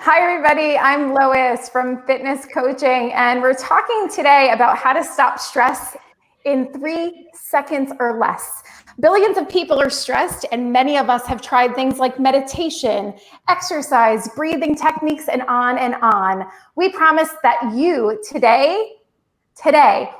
Hi, everybody. I'm Lois from Fitness Coaching, and we're talking today about how to stop stress in 3 seconds or less. Billions of people are stressed, and many of us have tried things like meditation, exercise, breathing techniques, and on and on. We promise that you today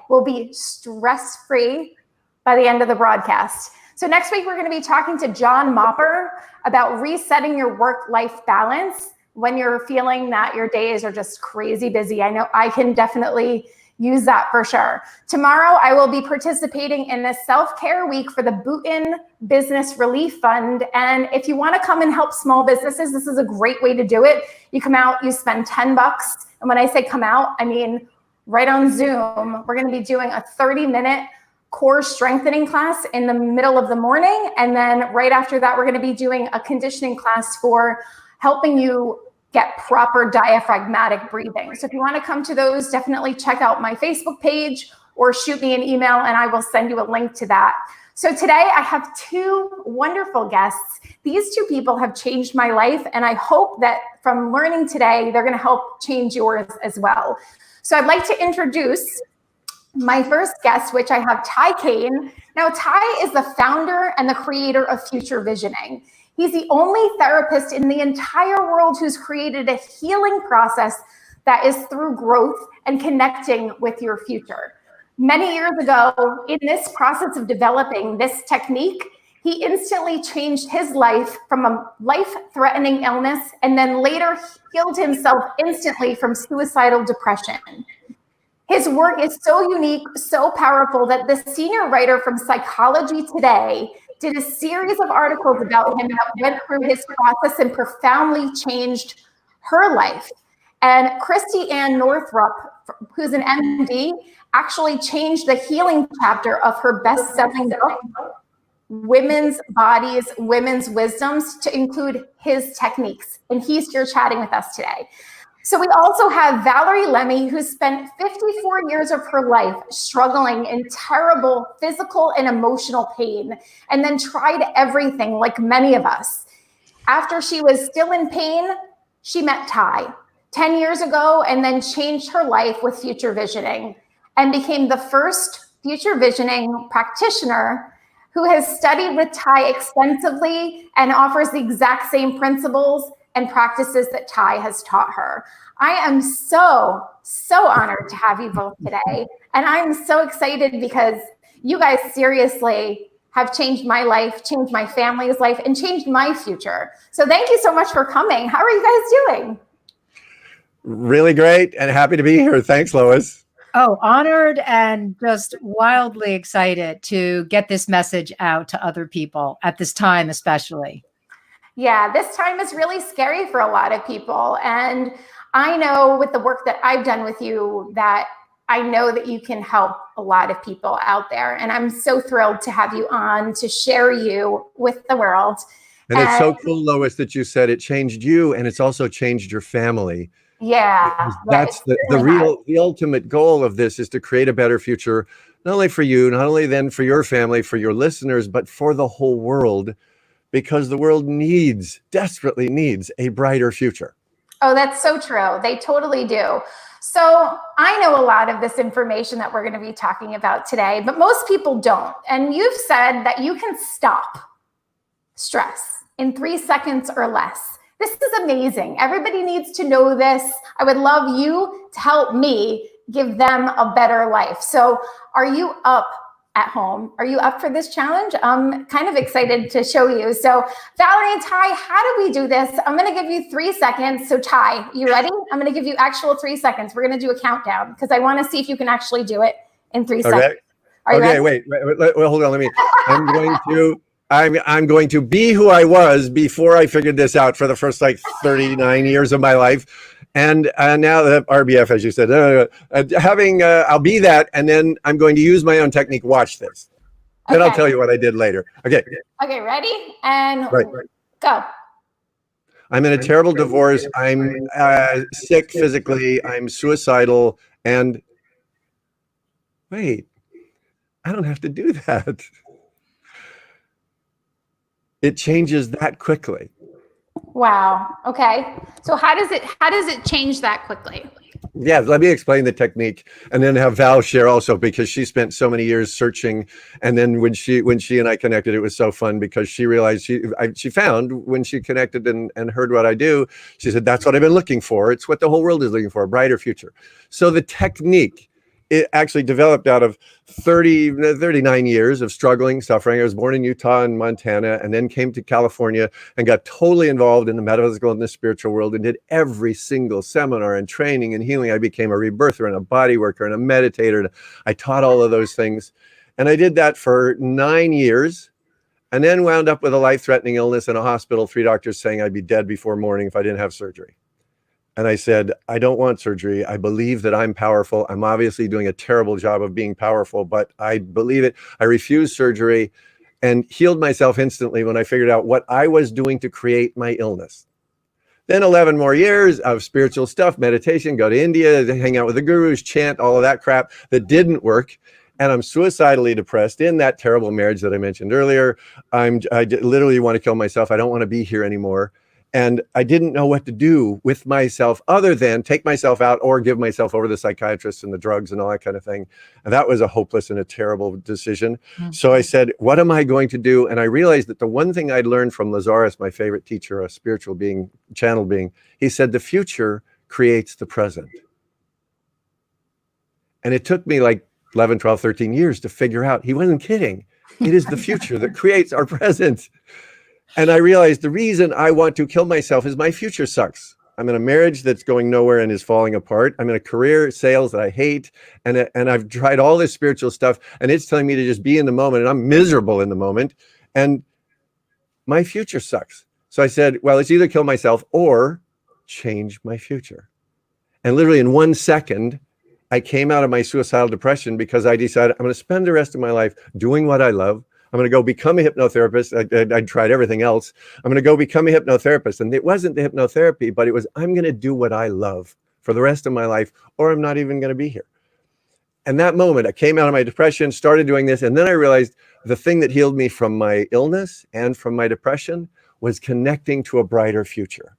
will be stress-free by the end of the broadcast. So next week, we're going to be talking to John Mopper about resetting your work-life balance when you're feeling that your days are just crazy busy. I know I can definitely use that for sure. Tomorrow, I will be participating in a self-care week for the Bhutan Business Relief Fund. And if you want to come and help small businesses, this is a great way to do it. You come out, you spend $10. And when I say come out, I mean right on Zoom. We're going to be doing a 30-minute core strengthening class in the middle of the morning. And then right after that, we're going to be doing a conditioning class for helping you get proper diaphragmatic breathing. So if you want to come to those, definitely check out my Facebook page or shoot me an email and I will send you a link to that. So today I have two wonderful guests. These two people have changed my life, and I hope that from learning today, they're going to help change yours as well. So I'd like to introduce my first guest, which I have Ty Kane. Now, Ty is the founder and the creator of Future Visioning. He's the only therapist in the entire world who's created a healing process that is through growth and connecting with your future. Many years ago, in this process of developing this technique, he instantly changed his life from a life-threatening illness and then later healed himself instantly from suicidal depression. His work is so unique, so powerful that the senior writer from Psychology Today did a series of articles about him that went through his process and profoundly changed her life. And Christy Ann Northrup, who's an MD, actually changed the healing chapter of her best-selling book, Women's Bodies, Women's Wisdoms, to include his techniques. And he's here chatting with us today. So we also have Valerie Lemmy, who spent 54 years of her life struggling in terrible physical and emotional pain, and then tried everything like many of us. After she was still in pain, she met Ty 10 years ago and then changed her life with Future Visioning and became the first Future Visioning practitioner who has studied with Ty extensively and offers the exact same principles and practices that Ty has taught her. I am so honored to have you both today. And I'm so excited because you guys seriously have changed my life, changed my family's life, and changed my future. So thank you so much for coming. How are you guys doing? Really great and happy to be here. Thanks, Lois. Oh, honored and just wildly excited to get this message out to other people at this time, especially. Yeah, this time is really scary for a lot of people. And I know with the work that I've done with you that I know that you can help a lot of people out there. And I'm so thrilled to have you on to share you with the world. And it's so cool, Lois, that you said it changed you and it's also changed your family. Yeah. That's the ultimate goal of this, is to create a better future, not only for you, not only then for your family, for your listeners, but for the whole world. Because the world desperately needs a brighter future. Oh, that's so true. They totally do. So I know a lot of this information that we're going to be talking about today, but most people don't. And you've said that you can stop stress in 3 seconds or less. This is amazing. Everybody needs to know this. I would love you to help me give them a better life. So are you up at home? Are you up for this challenge? I'm kind of excited to show you. So Valerie and Ty, how do we do this? I'm going to give you 3 seconds. So Ty, you ready? I'm going to give you actual 3 seconds. We're going to do a countdown because I want to see if you can actually do it in 3 seconds. Are you ready? Wait, hold on. I'm going to be who I was before I figured this out for the first 39 years of my life. And now the RBF, as you said, I'll be that, and then I'm going to use my own technique. Watch this. Then I'll tell you what I did later. Okay. Okay, ready? And go. I'm in a terrible divorce. I'm sick physically. I'm suicidal. And wait, I don't have to do that. It changes that quickly. Wow. Okay. So how does it change that quickly? Yeah, let me explain the technique and then have Val share also, because she spent so many years searching. And then when she and I connected, it was so fun because she realized she found when she connected and heard what I do, she said, that's what I've been looking for. It's what the whole world is looking for, a brighter future. So the technique, it actually developed out of 39 years of struggling, suffering. I was born in Utah and Montana, and then came to California and got totally involved in the metaphysical and the spiritual world and did every single seminar and training and healing. I became a rebirther and a body worker and a meditator. I taught all of those things. And I did that for 9 years, and then wound up with a life-threatening illness in a hospital, 3 doctors saying I'd be dead before morning if I didn't have surgery. And I said, I don't want surgery. I believe that I'm powerful. I'm obviously doing a terrible job of being powerful, but I believe it. I refused surgery and healed myself instantly when I figured out what I was doing to create my illness. Then 11 more years of spiritual stuff, meditation, go to India, hang out with the gurus, chant, all of that crap that didn't work. And I'm suicidally depressed in that terrible marriage that I mentioned earlier. I literally want to kill myself. I don't want to be here anymore. And I didn't know what to do with myself other than take myself out or give myself over to the psychiatrists and the drugs and all that kind of thing. And that was a hopeless and a terrible decision. Mm-hmm. So I said, what am I going to do? And I realized that the one thing I'd learned from Lazarus, my favorite teacher, a spiritual being, channel being, he said, the future creates the present. And it took me like 11, 12, 13 years to figure out he wasn't kidding. It is the future that creates our present. And I realized the reason I want to kill myself is my future sucks. I'm in a marriage that's going nowhere and is falling apart. I'm in a career, sales that I hate. And I've tried all this spiritual stuff and it's telling me to just be in the moment, and I'm miserable in the moment. And my future sucks. So I said, well, it's either kill myself or change my future. And literally in 1 second, I came out of my suicidal depression because I decided I'm going to spend the rest of my life doing what I love. I'm going to go become a hypnotherapist. I tried everything else. I'm going to go become a hypnotherapist. And it wasn't the hypnotherapy, but it was, I'm going to do what I love for the rest of my life, or I'm not even going to be here. And that moment, I came out of my depression, started doing this. And then I realized the thing that healed me from my illness and from my depression was connecting to a brighter future.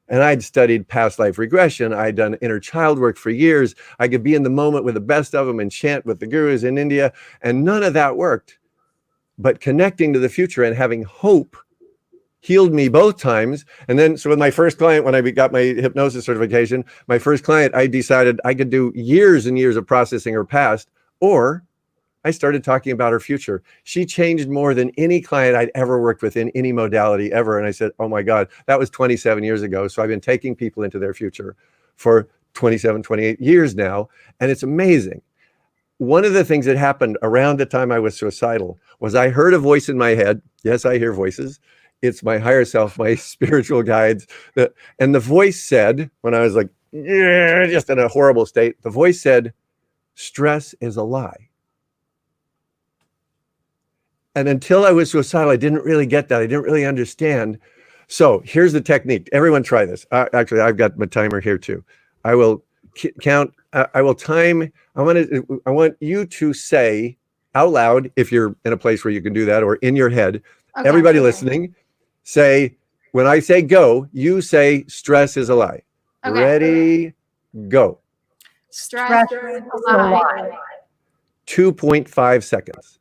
And I'd studied past life regression. I'd done inner child work for years. I could be in the moment with the best of them and chant with the gurus in India. And none of that worked. But connecting to the future and having hope healed me both times. And then, so with my first client, when I got my hypnosis certification, my first client, I decided I could do years and years of processing her past, or I started talking about her future. She changed more than any client I'd ever worked with in any modality ever. And I said, oh my God, that was 27 years ago. So I've been taking people into their future for 27, 28 years now. And it's amazing. One of the things that happened around the time I was suicidal was I heard a voice in my head. Yes, I hear voices. It's my higher self, my spiritual guides. And the voice said, when I was like, yeah, just in a horrible state, the voice said, stress is a lie. And until I was suicidal, I didn't really get that. I didn't really understand. So here's the technique. Everyone try this. Actually, I've got my timer here too. I will count. I will time. I want you to say out loud, if you're in a place where you can do that, or in your head, okay. Everybody listening, say, when I say go, you say stress is a lie. Okay. Ready, go. Stress is a lie. 2.5 seconds.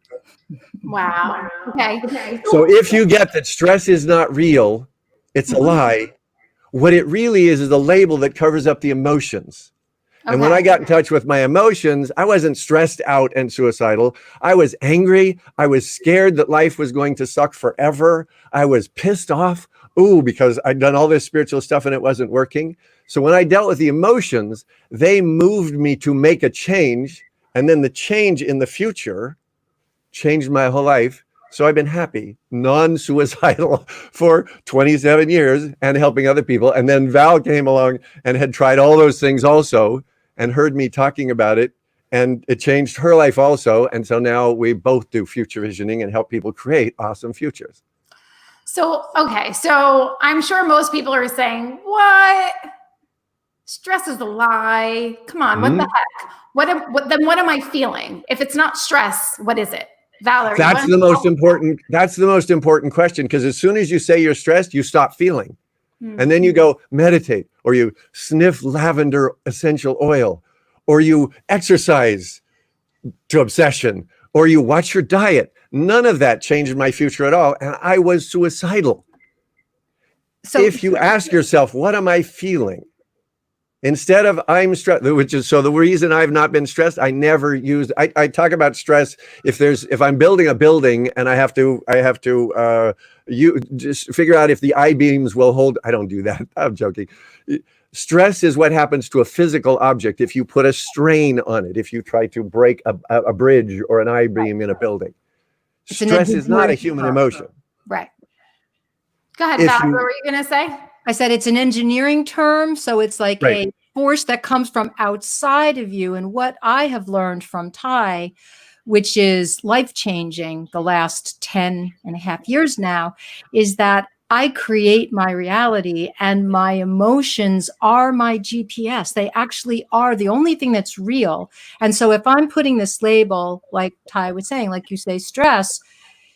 Wow. Okay. So if you get that stress is not real, it's a lie. What it really is a label that covers up the emotions. Okay. And when I got in touch with my emotions, I wasn't stressed out and suicidal. I was angry. I was scared that life was going to suck forever. I was pissed off. Because I'd done all this spiritual stuff and it wasn't working. So when I dealt with the emotions, they moved me to make a change. And then the change in the future changed my whole life. So I've been happy, non-suicidal for 27 years and helping other people. And then Val came along and had tried all those things also and heard me talking about it. And it changed her life also. And so now we both do future visioning and help people create awesome futures. So, okay. So I'm sure most people are saying, what? Stress is a lie. Come on, what the heck? What am I feeling? If it's not stress, what is it? Valerie, That's the most important. That's the most important question, because as soon as you say you're stressed, you stop feeling. And then you go meditate, or you sniff lavender essential oil, or you exercise to obsession, or you watch your diet. None of that changed my future at all. And I was suicidal. So If you ask yourself, what am I feeling? Instead of I'm stressed, which is so the reason I've not been stressed, I never used, I talk about stress if I'm building a building and I have to you just figure out if the I-beams will hold. I don't do that. I'm joking. Stress is what happens to a physical object if you put a strain on it, if you try to break a bridge or an I-beam in a building. Stress is not a human emotion. Right. Go ahead, Val. What were you going to say? I said it's an engineering term, so it's like a force that comes from outside of you. And what I have learned from Ty, which is life-changing the last 10 and a half years now, is that I create my reality and my emotions are my GPS. They actually are the only thing that's real. And so if I'm putting this label, like Ty was saying, like you say, stress,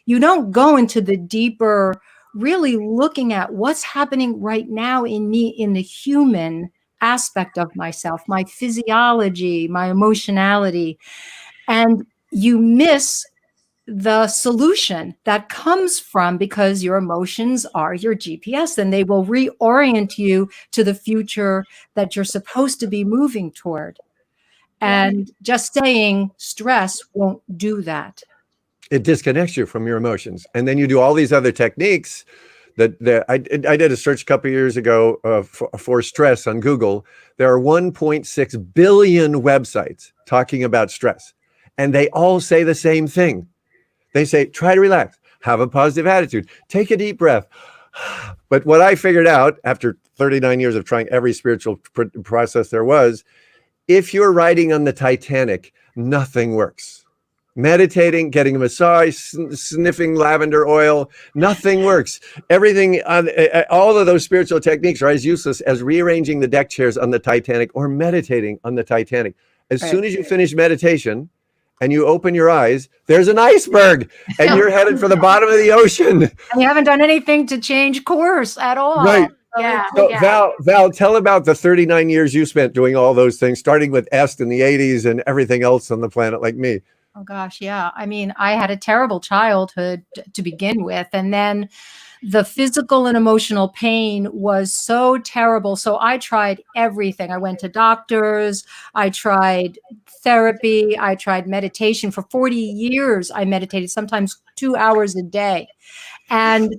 you don't go into the deeper really looking at what's happening right now in me, in the human aspect of myself, my physiology, my emotionality, and you miss the solution that comes from, because your emotions are your GPS and they will reorient you to the future that you're supposed to be moving toward. And just saying stress won't do that. It disconnects you from your emotions. And then you do all these other techniques that I did a search a couple of years ago for stress on Google. There are 1.6 billion websites talking about stress, and they all say the same thing. They say, try to relax, have a positive attitude, take a deep breath. But what I figured out after 39 years of trying every spiritual process there was, if you're riding on the Titanic, nothing works. Meditating, getting a massage, sniffing lavender oil, nothing works. Everything on all of those spiritual techniques are as useless as rearranging the deck chairs on the Titanic or meditating on the Titanic. As soon as you finish meditation and you open your eyes, there's an iceberg and you're headed for the bottom of the ocean. And you haven't done anything to change course at all. Right. Yeah. So Val, tell about the 39 years you spent doing all those things, starting with Est in the 80s and everything else on the planet like me. Oh gosh, yeah. I mean, I had a terrible childhood to begin with, and then the physical and emotional pain was so terrible. So I tried everything. I went to doctors, I tried therapy, I tried meditation. For 40 years, I meditated, sometimes 2 hours a day. And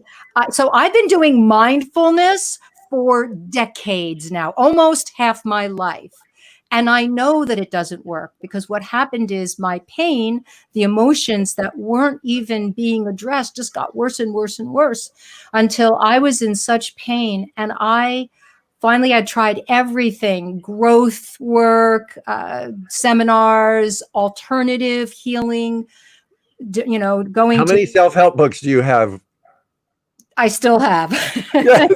so I've been doing mindfulness for decades now, almost half my life. And I know that it doesn't work, because what happened is my pain, the emotions that weren't even being addressed, just got worse and worse and worse until I was in such pain. And I tried everything, growth work, seminars, alternative healing, going How many self-help books do you have? I still have. Yes.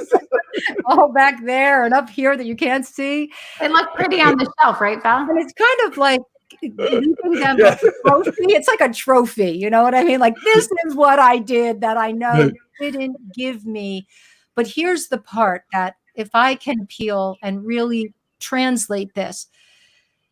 All back there and up here that you can't see. They look pretty on the shelf, right, Val? And it's kind of like leaving them a trophy. It's like a trophy, you know what I mean? Like, this is what I did that I know you didn't give me. But here's the part that if I can peel and really translate this,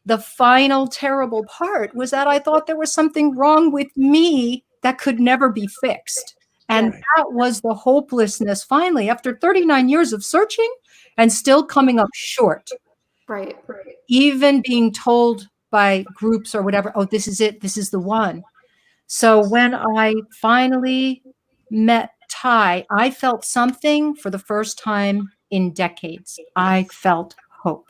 the final terrible part was that I thought there was something wrong with me that could never be fixed. And that was the hopelessness finally, after 39 years of searching and still coming up short. Right. Even being told by groups or whatever, oh, this is it, this is the one. So when I finally met Ty, I felt something for the first time in decades. I felt hope.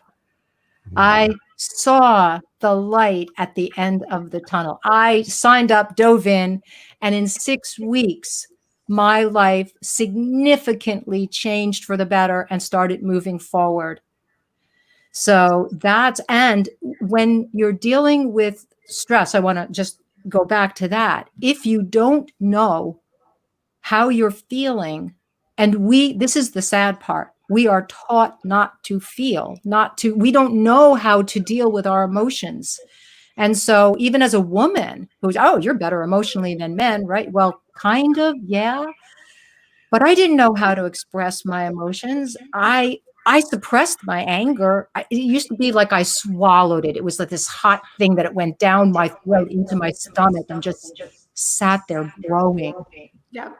I saw the light at the end of the tunnel. I signed up, dove in, and in 6 weeks, my life significantly changed for the better and started moving forward. So and when you're dealing with stress, I want to just go back to that. If you don't know how you're feeling, and this is the sad part, we are taught not to feel, we don't know how to deal with our emotions. And so even as a woman who's, oh, you're better emotionally than men, right? Well, kind of, yeah. But I didn't know how to express my emotions. I suppressed my anger. It used to be like I swallowed it. It was like this hot thing that it went down my throat into my stomach and just sat there growing. Yeah.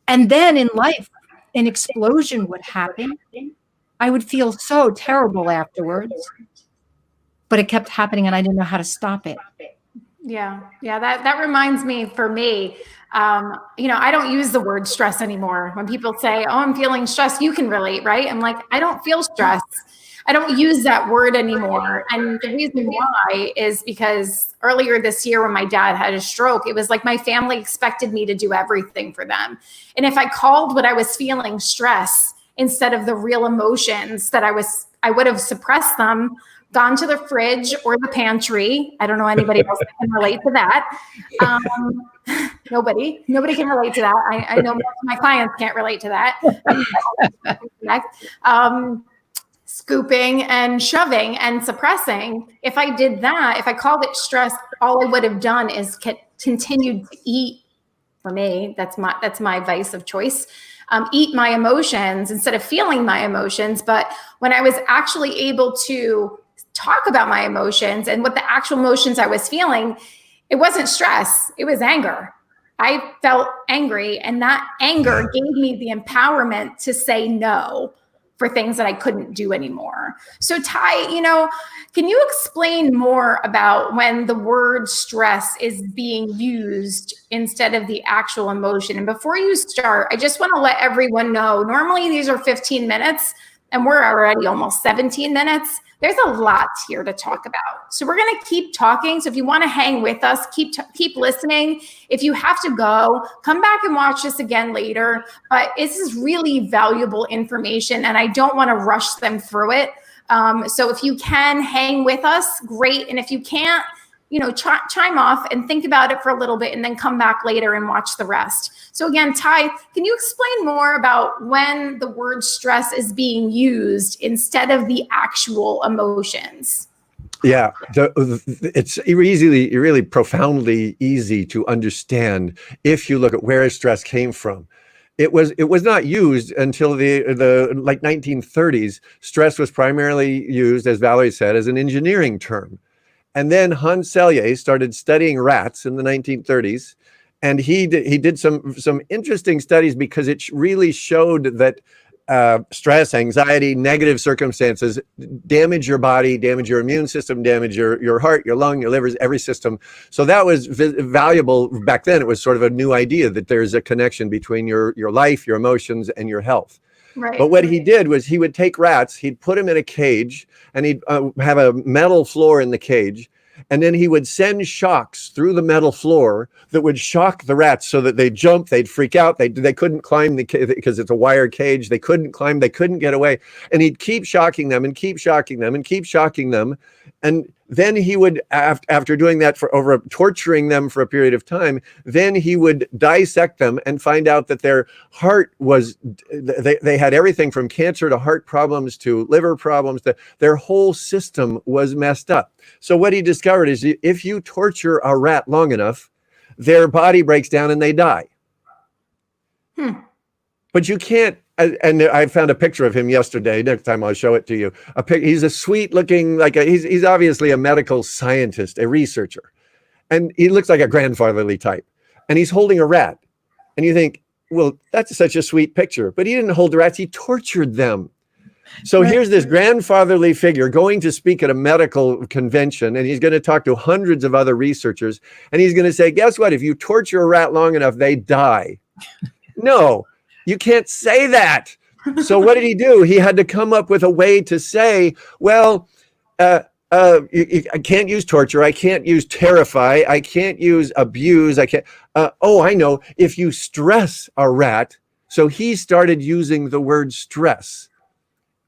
And then in life, an explosion would happen. I would feel so terrible afterwards, but it kept happening and I didn't know how to stop it. Yeah. That reminds me, for me, I don't use the word stress anymore. When people say, oh, I'm feeling stressed, you can relate, right? I'm like, I don't feel stressed. I don't use that word anymore. And the reason why is because earlier this year when my dad had a stroke, it was like my family expected me to do everything for them. And if I called what I was feeling stress instead of the real emotions that I would have suppressed them, gone to the fridge or the pantry. I don't know anybody else that can relate to that. Nobody can relate to that. I know most of my clients can't relate to that. Scooping and shoving and suppressing. If I did that, if I called it stress, all I would have done is continued to eat. For me, that's my vice of choice. Eat my emotions instead of feeling my emotions. But when I was actually able to talk about my emotions and what the actual emotions I was feeling, it wasn't stress, it was anger. I felt angry, and that anger gave me the empowerment to say no for things that I couldn't do anymore. So Ty, can you explain more about when the word stress is being used instead of the actual emotion? And before you start, I just want to let everyone know, normally these are 15 minutes and we're already almost 17 minutes. There's a lot here to talk about. So we're going to keep talking. So if you want to hang with us, keep listening. If you have to go, come back and watch this again later. But this is really valuable information, and I don't want to rush them through it. So if you can hang with us, great. And if you can't, chime off and think about it for a little bit and then come back later and watch the rest. So again, Ty, can you explain more about when the word stress is being used instead of the actual emotions? Yeah, it's really profoundly easy to understand if you look at where stress came from. It was not used until the 1930s. Stress was primarily used, as Valerie said, as an engineering term. And then Hans Selye started studying rats in the 1930s, and he did some interesting studies because it really showed that stress, anxiety, negative circumstances damage your body, damage your immune system, damage your heart, your lung, your livers, every system. So that was valuable back then. It was sort of a new idea that there's a connection between your life, your emotions, and your health. Right. But what he did was he would take rats, he'd put them in a cage, and he'd have a metal floor in the cage. And then he would send shocks through the metal floor that would shock the rats so that they'd jump, they'd freak out. They couldn't climb because it's a wire cage. They couldn't climb, they couldn't get away. And he'd keep shocking them and keep shocking them and keep shocking them. And then he would, after doing that torturing them for a period of time, then he would dissect them and find out that their heart they had everything from cancer to heart problems to liver problems. Their whole system was messed up. So what he discovered is if you torture a rat long enough, their body breaks down and they die. But you can't, and I found a picture of him yesterday. Next time I'll show it to you. He's a sweet looking, he's obviously a medical scientist, a researcher. And he looks like a grandfatherly type. And he's holding a rat. And you think, well, that's such a sweet picture. But he didn't hold the rats, he tortured them. So here's this grandfatherly figure going to speak at a medical convention, and he's going to talk to hundreds of other researchers. And he's going to say, guess what? If you torture a rat long enough, they die. No. You can't say that. So what did he do? He had to come up with a way to say, well, I can't use torture. I can't use terrify. I can't use abuse. I can't. I know. If you stress a rat. So he started using the word stress,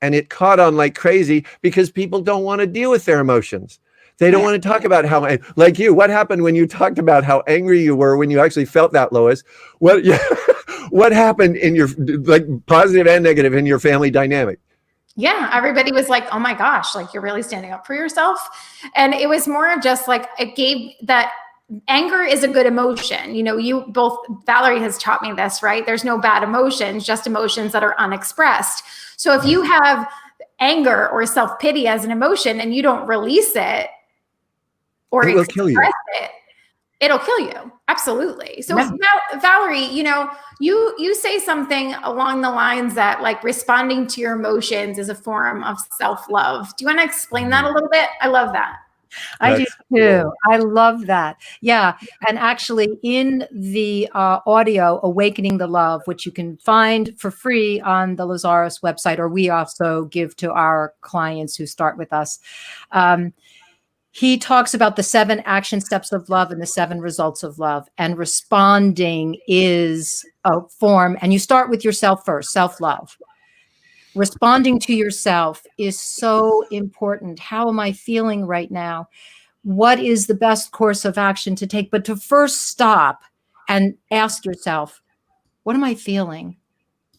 and it caught on like crazy because people don't want to deal with their emotions. They don't want to talk about how, like you, what happened when you talked about how angry you were when you actually felt that, Lois? What happened in your, like, positive and negative in your family dynamic? Yeah, everybody was like, oh my gosh, like you're really standing up for yourself. And it was more of just like, it gave that anger is a good emotion. You know, you both, Valerie has taught me this, right? There's no bad emotions, just emotions that are unexpressed. So if you have anger or self-pity as an emotion and you don't release it or It will kill you. it, it'll kill you. Absolutely. So Yeah. Valerie, you know, you say something along the lines that like responding to your emotions is a form of self-love. Do you want to explain that a little bit? I love that. I do That's too. cool. I love that. Yeah. And actually, in the audio, Awakening the Love, which you can find for free on the Lazarus website, or we also give to our clients who start with us. He talks about the 7 action steps of love and the 7 results of love. And responding is a form. And you start with yourself first, self-love. Responding to yourself is so important. How am I feeling right now? What is the best course of action to take? But to first stop and ask yourself, what am I feeling?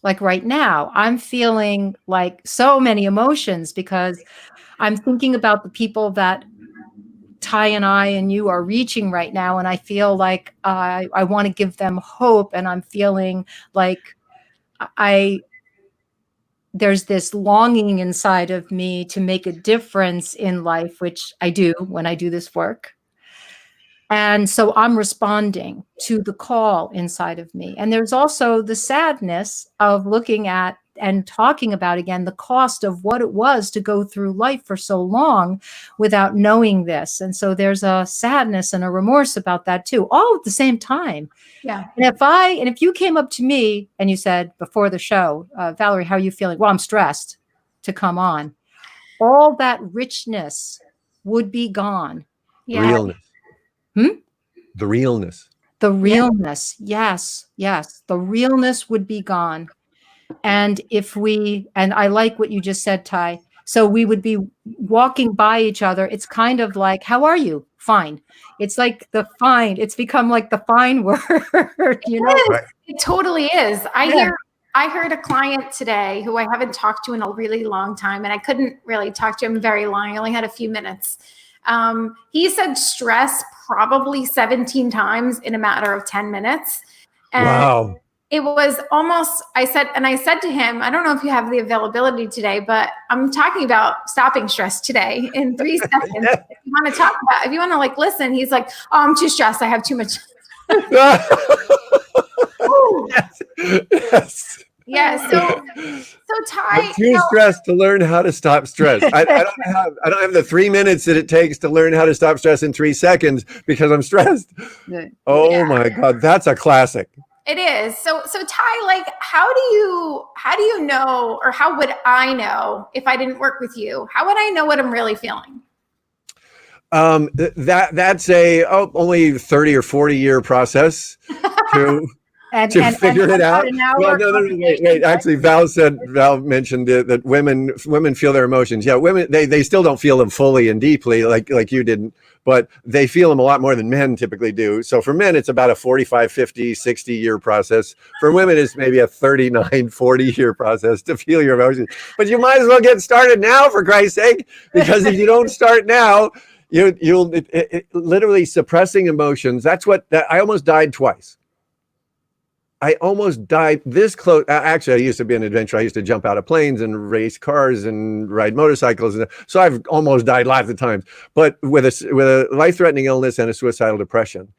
Like right now, I'm feeling like so many emotions because I'm thinking about the people that Ty and I and you are reaching right now. And I feel like I want to give them hope. And I'm feeling like there's this longing inside of me to make a difference in life, which I do when I do this work. And so I'm responding to the call inside of me. And there's also the sadness of looking at and talking about, again, the cost of what it was to go through life for so long without knowing this. And so there's a sadness and a remorse about that too, all at the same time. Yeah. And if you came up to me and you said before the show, Valerie, how are you feeling? Well, I'm stressed to come on. All that richness would be gone. Yeah. Realness. The realness. The realness. Yes. Yes. The realness would be gone. And and I like what you just said, Ty. So we would be walking by each other. It's kind of like, how are you? Fine. It's like it's become like the fine word, you know? It is. It totally is. I heard a client today who I haven't talked to in a really long time, and I couldn't really talk to him very long. I only had a few minutes. He said stress probably 17 times in a matter of 10 minutes. And Wow. it was almost, I said to him, I don't know if you have the availability today, but I'm talking about stopping stress today in 3 seconds. Yeah. If you want to like listen, he's like, oh, I'm too stressed. I have too much. Yes. Yes. Yeah. So Ty, I'm too stressed to learn how to stop stress. I don't have the 3 minutes that it takes to learn how to stop stress in 3 seconds because I'm stressed. Oh my God, that's a classic. it is. So Ty, like, how do you know, or how would I know if I didn't work with you? How would I know what I'm really feeling? That's only 30 or 40 year process to figure it out. Well, no, wait. Actually, Val mentioned that women feel their emotions. Yeah, women, they still don't feel them fully and deeply like you didn't, but they feel them a lot more than men typically do. So for men, it's about a 45, 50, 60 year process. For women, it's maybe a 39, 40 year process to feel your emotions. But you might as well get started now, for Christ's sake, because if you don't start now, you'll literally suppressing emotions. That's I almost died twice. I almost died this close. Actually, I used to be an adventurer. I used to jump out of planes and race cars and ride motorcycles. So I've almost died lots of times. But with a life-threatening illness and a suicidal depression,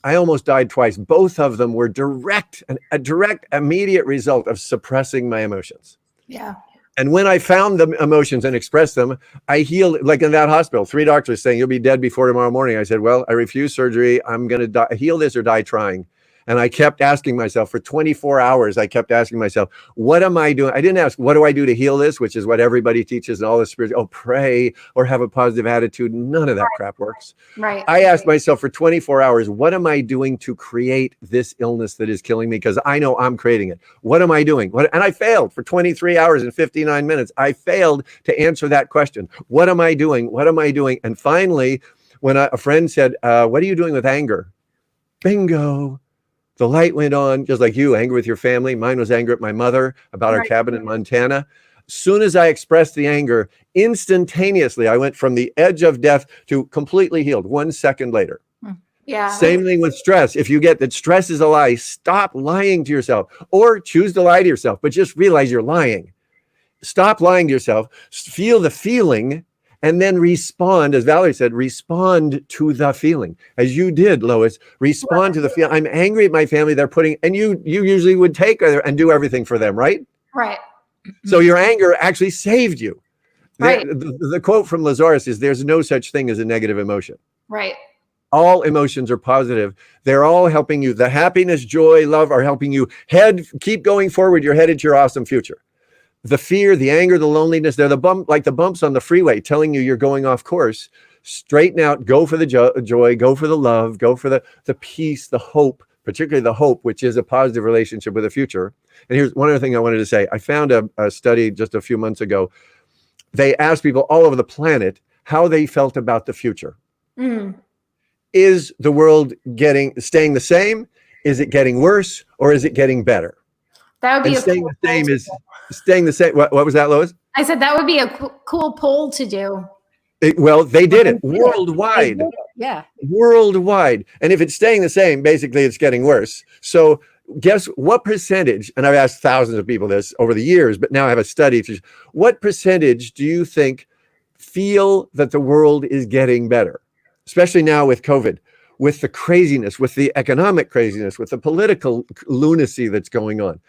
I almost died twice. Both of them were a direct, immediate result of suppressing my emotions. Yeah. And when I found the emotions and expressed them, I healed. Like in that hospital, 3 doctors saying, you'll be dead before tomorrow morning. I said, well, I refuse surgery. I'm going to heal this or die trying. And I kept asking myself for 24 hours, what am I doing? I didn't ask, what do I do to heal this? Which is what everybody teaches in all the spiritual, pray or have a positive attitude. None of that crap works. Right. I asked myself for 24 hours, what am I doing to create this illness that is killing me? Because I know I'm creating it. What am I doing? And I failed for 23 hours and 59 minutes. I failed to answer that question. What am I doing? What am I doing? And finally, when a friend said, what are you doing with anger? Bingo. The light went on, just like you, anger with your family. Mine was anger at my mother about our cabin in Montana. Soon as I expressed the anger, instantaneously, I went from the edge of death to completely healed 1 second later. Yeah. Same thing with stress. If you get that stress is a lie, stop lying to yourself, or choose to lie to yourself, but just realize you're lying. Stop lying to yourself, feel the feeling, and then respond. As Valerie said, respond to the feeling. As you did, Lois, respond to the feeling. I'm angry at my family. They're putting, and you usually would take and do everything for them, right? Right. So your anger actually saved you. Right. The quote from Lazarus is, there's no such thing as a negative emotion. Right. All emotions are positive. They're all helping you. The happiness, joy, love are helping you keep going forward. You're headed to your awesome future. The fear, the anger, the loneliness, they're the bumps on the freeway telling you you're going off course. Straighten out, go for the joy, go for the love, go for the peace, the hope, particularly the hope, which is a positive relationship with the future. And here's one other thing I wanted to say. I found a study just a few months ago. They asked people all over the planet how they felt about the future. Mm. Is the world staying the same? Is it getting worse, or is it getting better? That would be staying the same is staying the same. What was that, Lois? I said that would be a cool poll to do. Well, they did it worldwide. Yeah. Worldwide. And if it's staying the same, basically it's getting worse. So guess what percentage, and I've asked thousands of people this over the years, but now I have a study. What percentage do you think feel that the world is getting better? Especially now with COVID, with the craziness, with the economic craziness, with the political lunacy that's going on.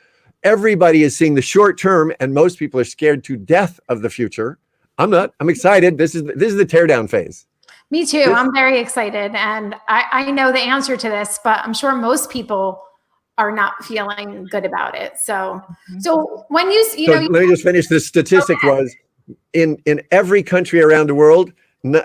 Everybody is seeing the short term, and most people are scared to death of the future. I'm not. I'm excited. This is the teardown phase. Me too. I'm very excited. And I know the answer to this, but I'm sure most people are not feeling good about it. So when let me just finish. The statistic was in every country around the world,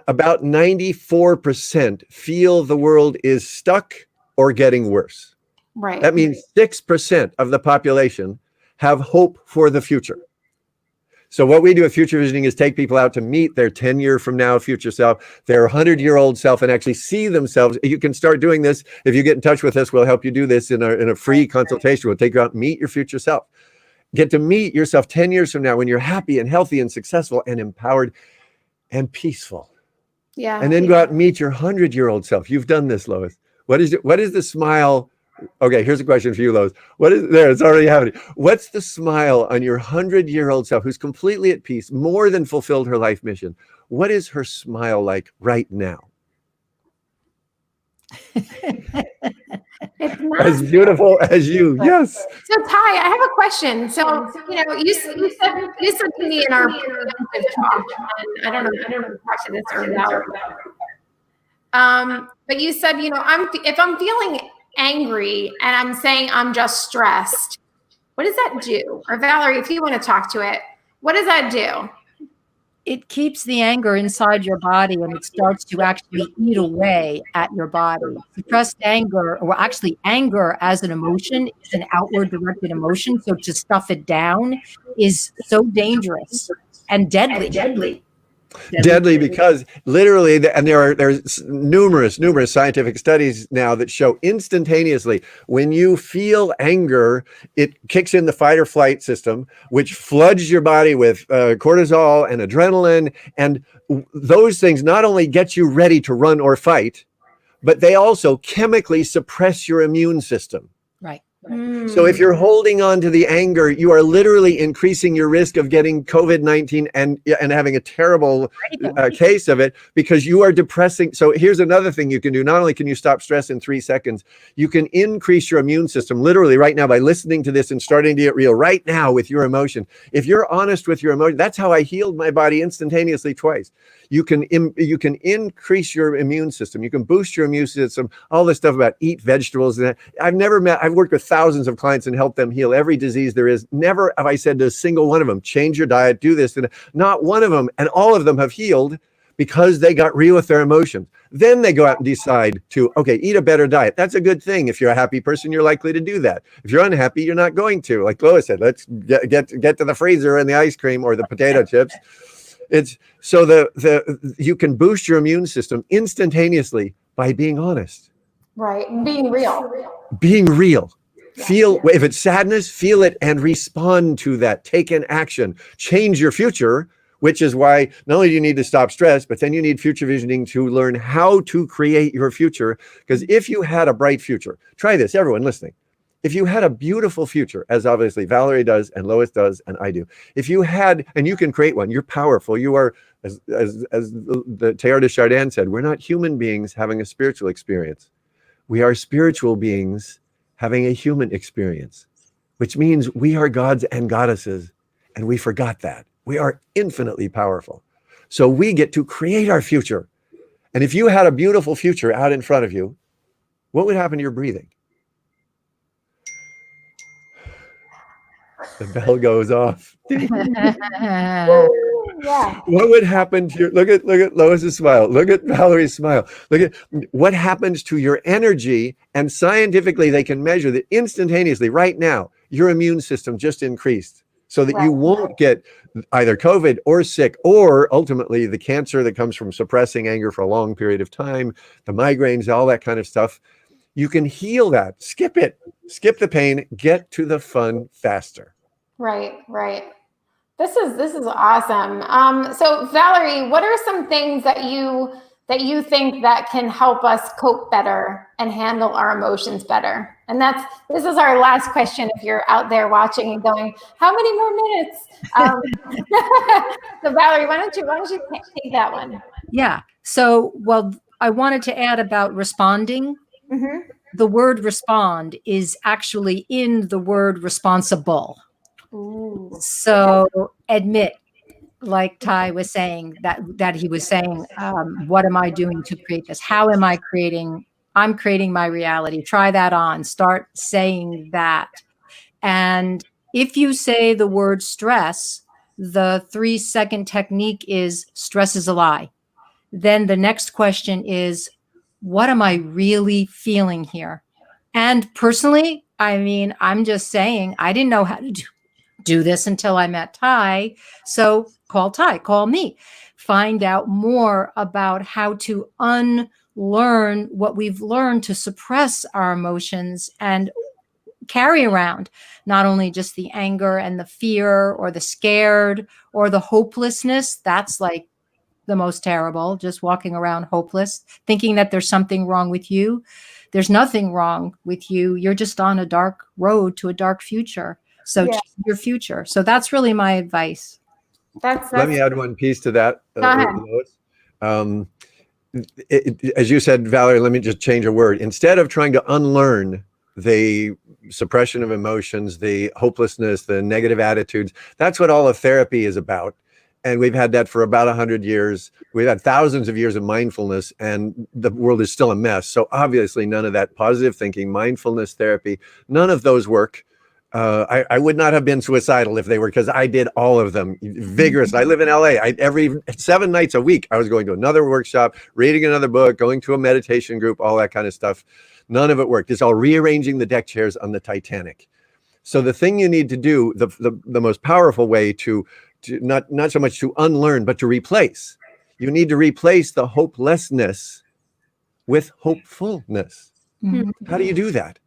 about 94% feel the world is stuck or getting worse. Right. That means 6% of the population have hope for the future. So what we do at Future Visioning is take people out to meet their 10-year from now future self, their 100-year-old self, and actually see themselves. You can start doing this. If you get in touch with us, we'll help you do this in a free consultation. We'll take you out and meet your future self. Get to meet yourself 10 years from now when you're happy and healthy and successful and empowered and peaceful. Yeah. And then go out and meet your 100-year-old self. You've done this, Lois. What is the smile? Okay, here's a question for you, Lois. What is there? It's already happening. What's the smile on your 100-year-old self who's completely at peace, more than fulfilled her life mission? What is her smile like right now? It's not as beautiful as you. Yes. So Ty, I have a question. So you said to me in our preemptive talk, and I don't know if you talked to this or not. But you said, if I'm feeling angry and I'm saying I'm just stressed, what does that do? Or Valerie, if you want to talk to it, what does that do? It keeps the anger inside your body, and it starts to actually eat away at your body. Suppressed anger, or actually anger as an emotion, is an outward directed emotion. So to stuff it down is so dangerous and deadly. Deadly because literally, and there's numerous scientific studies now that show instantaneously when you feel anger, it kicks in the fight or flight system, which floods your body with cortisol and adrenaline. And those things not only get you ready to run or fight, but they also chemically suppress your immune system. Right. So if you're holding on to the anger, you are literally increasing your risk of getting COVID-19 and having a terrible case of it, because you are depressing. So here's another thing you can do. Not only can you stop stress in 3 seconds, you can increase your immune system literally right now by listening to this and starting to get real right now with your emotion. If you're honest with your emotion, that's how I healed my body instantaneously twice. You can increase your immune system. You can boost your immune system. All this stuff about eat vegetables. And I've worked with thousands of clients and helped them heal every disease there is. Never have I said to a single one of them, change your diet, do this. And not one of them, and all of them have healed because they got real with their emotions. Then they go out and decide to, okay, eat a better diet. That's a good thing. If you're a happy person, you're likely to do that. If you're unhappy, you're not going to. Like Lois said, let's get to the freezer and the ice cream or the potato chips. It's so you can boost your immune system instantaneously by being honest. Right. Being real. Being real. Feel, if it's sadness, feel it and respond to that. Take an action. Change your future, which is why not only do you need to stop stress, but then you need future visioning to learn how to create your future. Because if you had a bright future, try this, everyone listening. If you had a beautiful future, as obviously Valerie does and Lois does and I do, if you had, and you can create one, you're powerful. You are, as the Teilhard de Chardin said, we're not human beings having a spiritual experience. We are spiritual beings having a human experience, which means we are gods and goddesses, and we forgot that. We are infinitely powerful. So we get to create our future. And if you had a beautiful future out in front of you, what would happen to your breathing? The bell goes off. Yeah. What would happen to your, look at Lois's smile, look at Valerie's smile, look at what happens to your energy, and scientifically they can measure that instantaneously right now, your immune system just increased so that you won't get either COVID or sick, or ultimately the cancer that comes from suppressing anger for a long period of time, the migraines, all that kind of stuff. You can heal that, skip it, skip the pain, get to the fun faster. Right. This is awesome. So Valerie, what are some things that you think that can help us cope better and handle our emotions better? And this is our last question. If you're out there watching and going, how many more minutes? So Valerie, why don't you take that one? Yeah. So, well, I wanted to add about responding. Mm-hmm. The word respond is actually in the word responsible. Ooh. So admit, like Ty was saying, that he was saying, what am I doing to create this? How am I creating? I'm creating my reality. Try that on. Start saying that. And if you say the word stress, the 3-second technique is stress is a lie. Then the next question is, what am I really feeling here? And personally, I mean, I'm just saying, I didn't know how to do this until I met Ty. So call Ty, call me, find out more about how to unlearn what we've learned to suppress our emotions and carry around not only just the anger and the fear or the scared or the hopelessness. That's like the most terrible, just walking around hopeless, thinking that there's something wrong with you. There's nothing wrong with you. You're just on a dark road to a dark future. So change your future. So that's really my advice. Let me add one piece to that. Lois. As you said, Valerie, let me just change a word. Instead of trying to unlearn the suppression of emotions, the hopelessness, the negative attitudes, that's what all of therapy is about. And we've had that for about 100 years. We've had thousands of years of mindfulness, and the world is still a mess. So obviously none of that positive thinking, mindfulness therapy, none of those work. I would not have been suicidal if they were, because I did all of them vigorously. I live in LA. Every 7 nights a week, I was going to another workshop, reading another book, going to a meditation group, all that kind of stuff. None of it worked. It's all rearranging the deck chairs on the Titanic. So the thing you need to do, the most powerful way to not so much to unlearn, but to replace. You need to replace the hopelessness with hopefulness. Mm-hmm. How do you do that?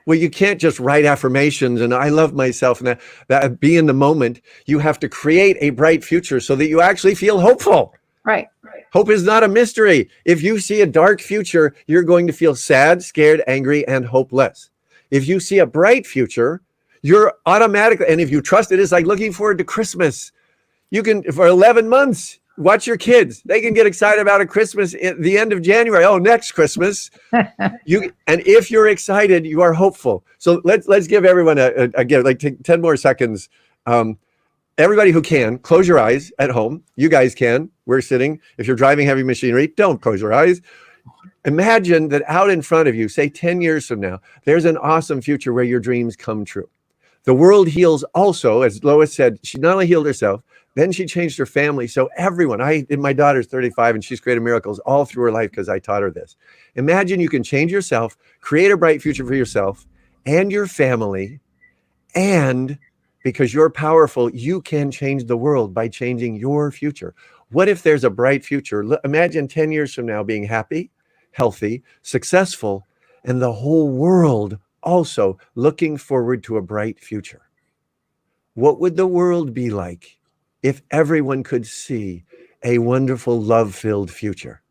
Well, you can't just write affirmations and I love myself and that be in the moment. You have to create a bright future so that you actually feel hopeful. Right. Hope is not a mystery. If you see a dark future, you're going to feel sad, scared, angry, and hopeless. If you see a bright future, you're automatically, and if you trust it, it's like looking forward to Christmas. You can, for 11 months, watch your kids. They can get excited about a Christmas at the end of January. Oh, next Christmas. And if you're excited, you are hopeful. So let's give everyone a gift, like take 10 more seconds. Everybody who can, close your eyes at home. You guys can. We're sitting. If you're driving heavy machinery, don't close your eyes. Imagine that out in front of you, say 10 years from now, there's an awesome future where your dreams come true. The world heals also, as Lois said, she not only healed herself, then she changed her family. So everyone, my daughter's 35 and she's created miracles all through her life because I taught her this. Imagine you can change yourself, create a bright future for yourself and your family. And because you're powerful, you can change the world by changing your future. What if there's a bright future? Imagine 10 years from now being happy, healthy, successful, and the whole world also looking forward to a bright future. What would the world be like if everyone could see a wonderful, love-filled future?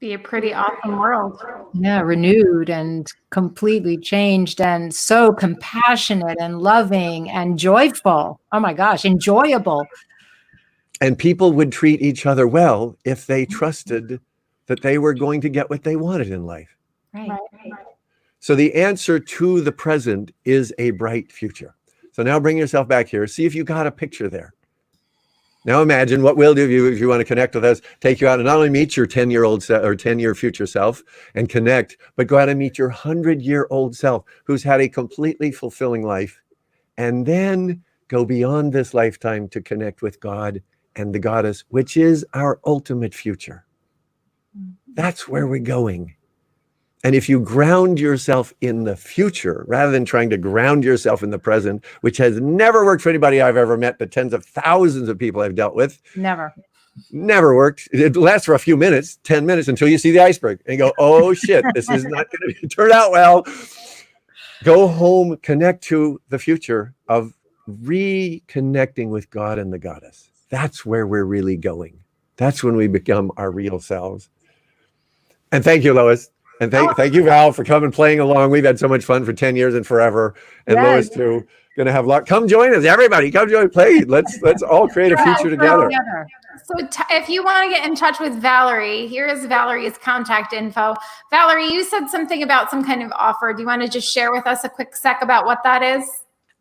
Be a pretty awesome world. Yeah, renewed and completely changed and so compassionate and loving and joyful. Oh my gosh, enjoyable. And people would treat each other well if they trusted that they were going to get what they wanted in life. Right. So the answer to the present is a bright future. So now bring yourself back here. See if you got a picture there. Now imagine what we'll do if you want to connect with us, take you out and not only meet your 10-year-old or 10-year future self and connect, but go out and meet your 100-year-old self who's had a completely fulfilling life, and then go beyond this lifetime to connect with God and the goddess, which is our ultimate future. That's where we're going. And if you ground yourself in the future, rather than trying to ground yourself in the present, which has never worked for anybody I've ever met, but tens of thousands of people I've dealt with, Never worked. It lasts for a few minutes, 10 minutes, until you see the iceberg and you go, oh shit, this is not going to turn out well. Go home, connect to the future of reconnecting with God and the goddess. That's where we're really going. That's when we become our real selves. And thank you, Lois. And thank you, Val, for coming, playing along. We've had so much fun for 10 years and forever. And Yes. Lois, too. Going to have luck. Come join us, everybody. Come join, play. Let's all create a future together. So if you want to get in touch with Valerie, here is Valerie's contact info. Valerie, you said something about some kind of offer. Do you want to just share with us a quick sec about what that is?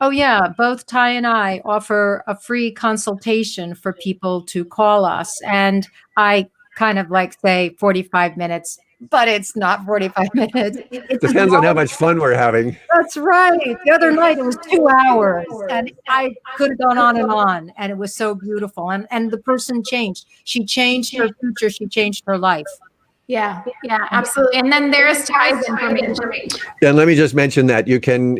Oh, yeah. Both Ty and I offer a free consultation for people to call us. And I kind of like say 45 minutes, but it's not 45 minutes. It Depends on how much fun we're having. That's right. The other night it was 2 hours and I could have gone on and it was so beautiful. And the person changed. She changed her future. She changed her life. Yeah, absolutely. And then there's Ty's information. And let me just mention that you can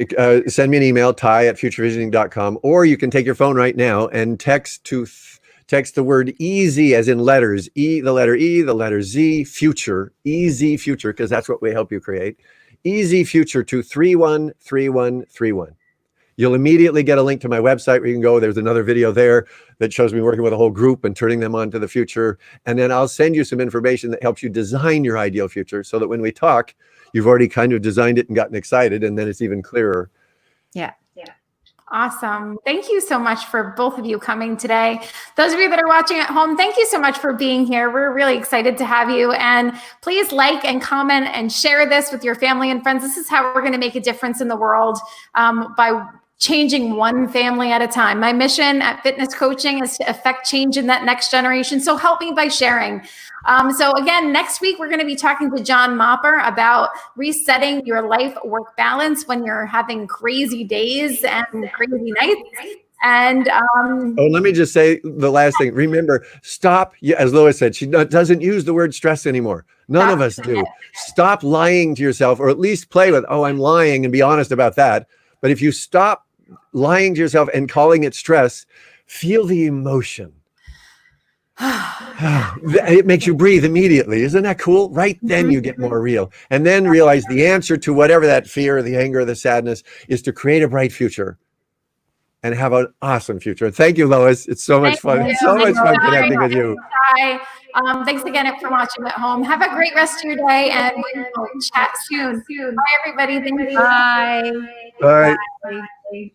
send me an email, ty@futurevisioning.com, or you can take your phone right now and text the word easy, as in letters, the letter E, the letter Z, future, easy future, because that's what we help you create. Easy future to 313131. You'll immediately get a link to my website where you can go. There's another video there that shows me working with a whole group and turning them on to the future. And then I'll send you some information that helps you design your ideal future so that when we talk, you've already kind of designed it and gotten excited, and then it's even clearer. Yeah. Awesome. Thank you so much for both of you coming today. Those of you that are watching at home, thank you so much for being here. We're really excited to have you. And please like and comment and share this with your family and friends. This is how we're going to make a difference in the world, by changing one family at a time. My mission at Fitness Coaching is to affect change in that next generation. So help me by sharing. So again, next week, we're going to be talking to John Mopper about resetting your life-work balance when you're having crazy days and crazy nights. And let me just say the last thing. Remember, stop. As Lois said, she doesn't use the word stress anymore. None of us do. Stop lying to yourself, or at least play with, oh, I'm lying, and be honest about that. But if you stop lying to yourself and calling it stress, feel the emotion. It makes you breathe immediately. Isn't that cool? Right then you get more real. And then realize the answer to whatever that fear, the anger, the sadness is, to create a bright future and have an awesome future. Thank you, Lois. It's so much fun. It's so much fun connecting with you. Bye. Thanks again for watching at home. Have a great rest of your day, and we'll chat soon. Bye, everybody. Thank you. Bye. Bye. Bye.